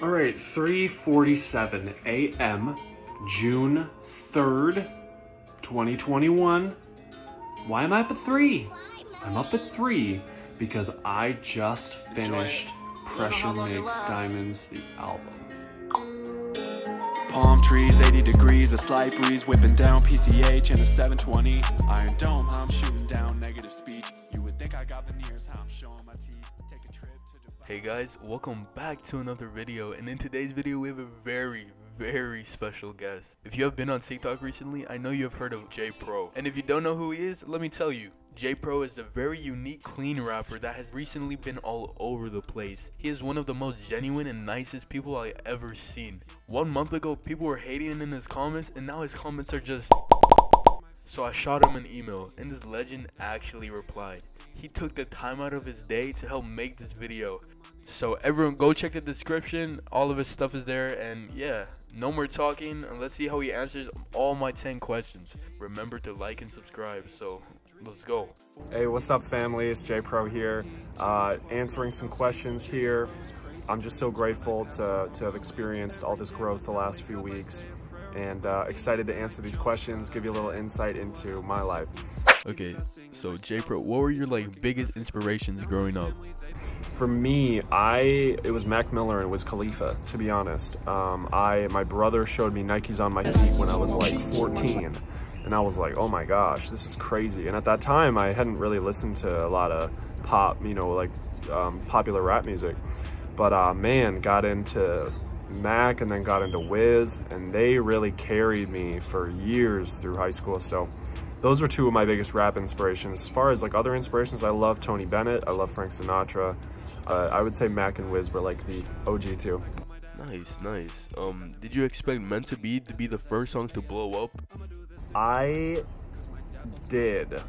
All right, 3:47 a.m., June 3rd, 2021. Why am I up at 3? I'm up at 3 because I just finished Pressure Makes Diamonds, the album. Palm trees, 80 degrees, a slight breeze, whipping down PCH and a 720. Iron Dome, how I'm shooting down negative speech. You would think I got veneers, how I'm showing my teeth. Take a trip to Dubai. Hey guys, welcome back to another video, and in today's video we have a very special guest. If you have been on TikTok recently, I know you have heard of JPRO, and if you don't know who he is, let me tell you. JPRO is a very unique, clean rapper that has recently been all over the place. He is one of the most genuine and nicest people I ever seen. 1 month ago, people were hating in his comments, and now his comments are just... So I shot him an email, and this legend actually replied. He took the time out of his day to help make this video. So everyone go check the description, all of his stuff is there, and yeah, no more talking, and let's see how he answers all my 10 questions. Remember to like and subscribe, so let's go. Hey, what's up family? It's JPRO here, answering some questions here. I'm just so grateful to have experienced all this growth the last few weeks, and excited to answer these questions, give you a little insight into my life. Okay, so JPRO, what were your biggest inspirations growing up? For me, it was Mac Miller and it was Khalifa, to be honest. My brother showed me Nikes on my feet when I was like 14. And I was like, oh my gosh, this is crazy. And at that time, I hadn't really listened to a lot of pop, popular rap music. But man, got into Mac and then got into Wiz, and they really carried me for years through high school. So those were two of my biggest rap inspirations. As far as other inspirations, I love Tony Bennett, I love Frank Sinatra. I would say Mac and Wiz were the OG too. Nice. Did you expect Meant to Be the first song to blow up? I did,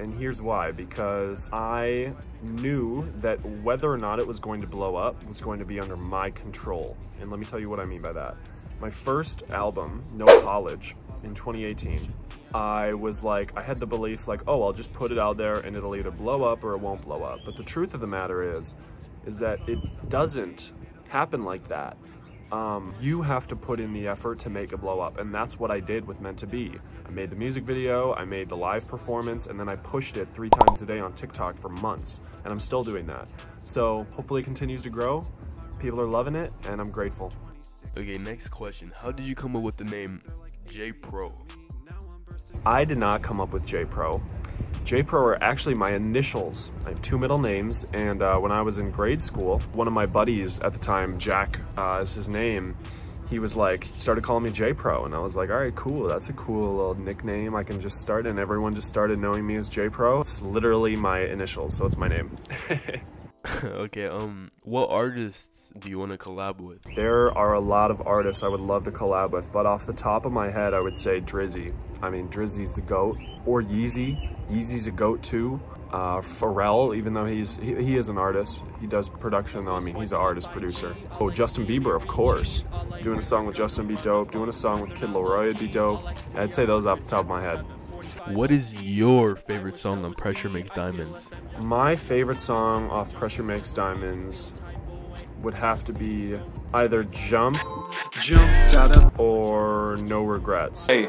and here's why. Because I knew that whether or not it was going to blow up was going to be under my control. And let me tell you what I mean by that. My first album, No College, in 2018, I was I had the belief oh, I'll just put it out there and it'll either blow up or it won't blow up. But the truth of the matter is that it doesn't happen like that. You have to put in the effort to make it blow up, and that's what I did with Meant to Be. I made the music video, I made the live performance, and then I pushed it 3 times a day on TikTok for months, and I'm still doing that. So hopefully it continues to grow, people are loving it, and I'm grateful. Okay, next question. How did you come up with the name JPRO? I did not come up with JPRO. JPRO are actually my initials. I have 2 middle names, and when I was in grade school, one of my buddies at the time, Jack is his name, he started calling me JPRO, and I was like, all right, cool, that's a cool little nickname I can just start, and everyone just started knowing me as JPRO. It's literally my initials, so it's my name. Okay, what artists do you want to collab with? There are a lot of artists I would love to collab with, but off the top of my head, I would say Drizzy. I mean, Drizzy's the GOAT, or Yeezy. Yeezy's a GOAT too. Pharrell, even though he is an artist, he does production though. I mean, he's an artist producer. Oh, Justin Bieber, of course. Doing a song with Justin would be dope. Doing a song with Kid Laroi would be dope. I'd say those off the top of my head. What is your favorite song on Pressure Makes Diamonds? My favorite song off Pressure Makes Diamonds would have to be either Jump or No Regrets. Hey.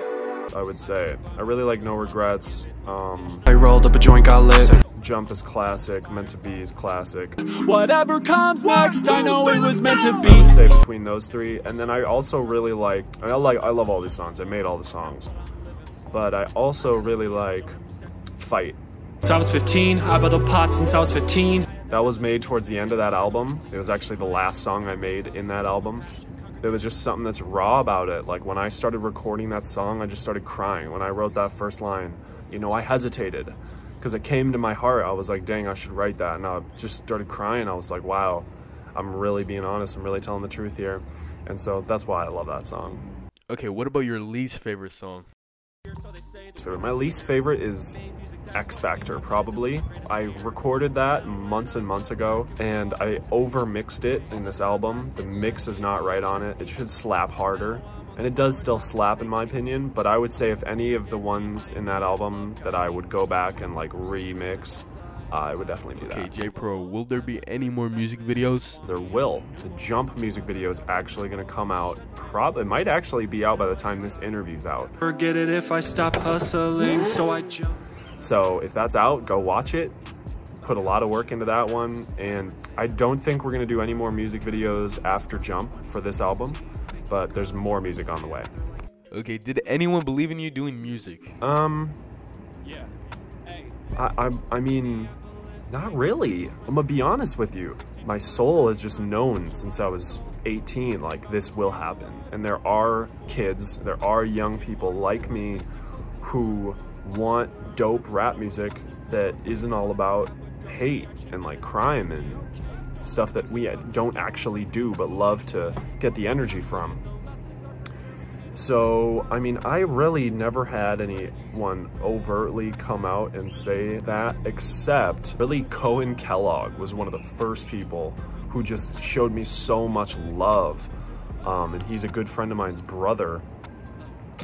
I would say. I really like No Regrets. I rolled up a joint, got lit. Jump is classic, Meant to Be is classic. Whatever comes next, I know it was meant to be. I would say between those 3, and then I also really I love all these songs. I made all the songs. But I also really like Fight. Since I was 15, I bought the pot since I was 15. That was made towards the end of that album. It was actually the last song I made in that album. There was just something that's raw about it. When I started recording that song, I just started crying. When I wrote that first line, I hesitated because it came to my heart. I was like, dang, I should write that. And I just started crying. I was like, wow, I'm really being honest. I'm really telling the truth here. And so that's why I love that song. Okay, what about your least favorite song? My least favorite is X Factor, probably. I recorded that months and months ago, and I over-mixed it in this album. The mix is not right on it. It should slap harder, and it does still slap in my opinion, but I would say if any of the ones in that album that I would go back and remix, I would definitely do that. Okay, JPRO, will there be any more music videos? There will. The Jump music video is actually going to come out. It might actually be out by the time this interview's out. Forget it if I stop hustling, so I jump. So if that's out, go watch it. Put a lot of work into that one. And I don't think we're going to do any more music videos after Jump for this album, but there's more music on the way. Okay, did anyone believe in you doing music? Yeah. Hey. I mean, not really. I'm gonna be honest with you. My soul has just known since I was 18, like, this will happen. And there are kids, there are young people like me who want dope rap music that isn't all about hate and like crime and stuff that we don't actually do but love to get the energy from. So, I mean, I really never had anyone overtly come out and say that, except really Cohen Kellogg was one of the first people who just showed me so much love. And he's a good friend of mine's brother,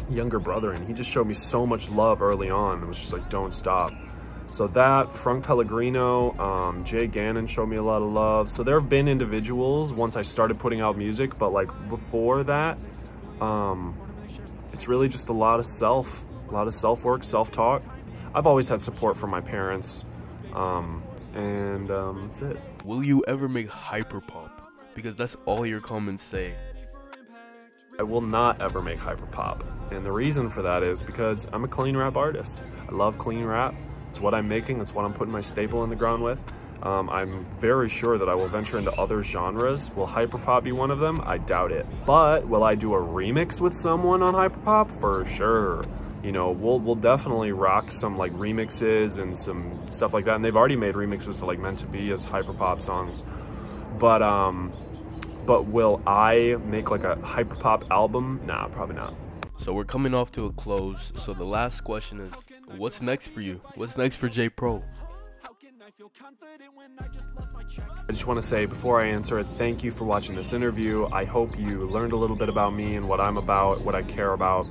younger brother, and he just showed me so much love early on. It was just like, don't stop. So that, Frank Pellegrino, Jay Gannon showed me a lot of love. So there have been individuals once I started putting out music, but like before that, it's really just a lot of self-work, self-talk. I've always had support from my parents, and that's it. Will you ever make hyperpop? Because that's all your comments say. I will not ever make hyperpop, and the reason for that is because I'm a clean rap artist. I love clean rap. It's what I'm making. It's what I'm putting my staple in the ground with. I'm very sure that I will venture into other genres. Will hyperpop be one of them? I doubt it. But will I do a remix with someone on hyperpop? For sure. You know, we'll definitely rock some like remixes and some stuff like that. And they've already made remixes to like Meant to Be as hyperpop songs. But will I make like a hyperpop album? Nah, probably not. So we're coming off to a close. So the last question is, what's next for you? What's next for JPRO? I just want to say before I answer it, thank you for watching this interview. I hope you learned a little bit about me and what I'm about, what I care about,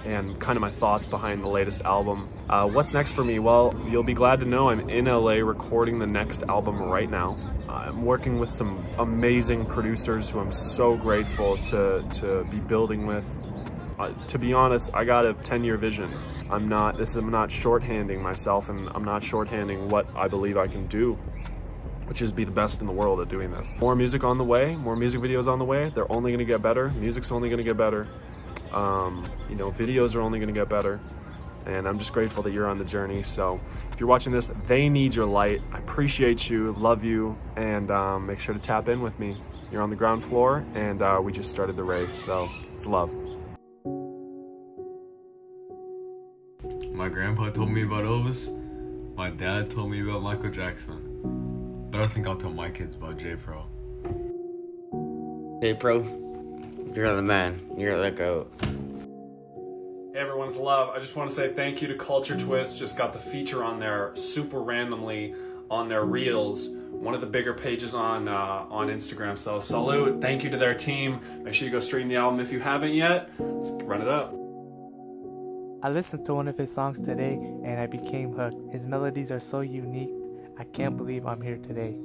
and kind of my thoughts behind the latest album. What's next for me? Well, you'll be glad to know I'm in LA recording the next album right now. I'm working with some amazing producers who I'm so grateful to be building with. To be honest, I got a 10-year vision. I'm not shorthanding myself, and I'm not shorthanding what I believe I can do, which is be the best in the world at doing this. More music on the way, more music videos on the way. They're only gonna get better. Music's only gonna get better. You know, videos are only gonna get better. And I'm just grateful that you're on the journey. So if you're watching this, they need your light. I appreciate you, love you, and make sure to tap in with me. You're on the ground floor, and we just started the race, so it's love. My grandpa told me about Elvis. My dad told me about Michael Jackson. But I think I'll tell my kids about JPRO. JPRO, you're the man. You're the GOAT. Hey everyone, it's Love. I just want to say thank you to Culture Twist. Just got the feature on there super randomly on their Reels. One of the bigger pages on Instagram. So salute, thank you to their team. Make sure you go stream the album if you haven't yet. Let's run it up. I listened to one of his songs today and I became hooked. His melodies are so unique. I can't believe I'm here today.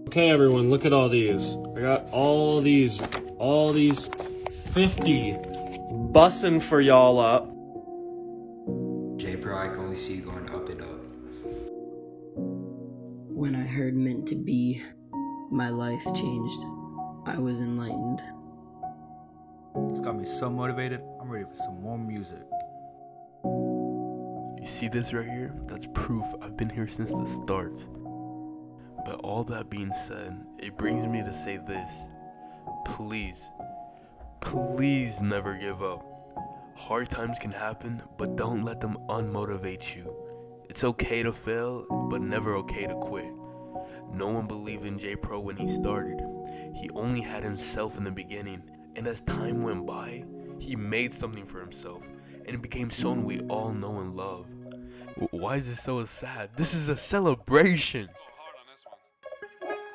Okay everyone, look at all these. I got all these 50 bussin' for y'all up. JPRO, I can only see you going up and up. When I heard Meant to Be, my life changed. I was enlightened. It's got me so motivated. I'm ready for some more music. You see this right here? That's proof I've been here since the start. But all that being said, it brings me to say this. Please never give up. Hard times can happen, but don't let them unmotivate you. It's okay to fail, but never okay to quit. No one believed in JPRO when he started. He only had himself in the beginning, and as time went by, he made something for himself, and it became someone we all know and love. Why is this so sad? This is a celebration.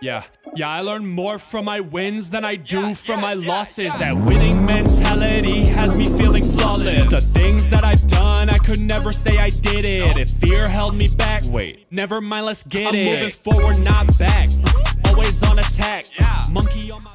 Yeah, I learn more from my wins than I do from my losses. That winning mentality reality has me feeling flawless. The things that I've done, I could never say I did it. If fear held me back, wait, never mind, let's get it. I'm moving forward, not back. Always on attack. Monkey on my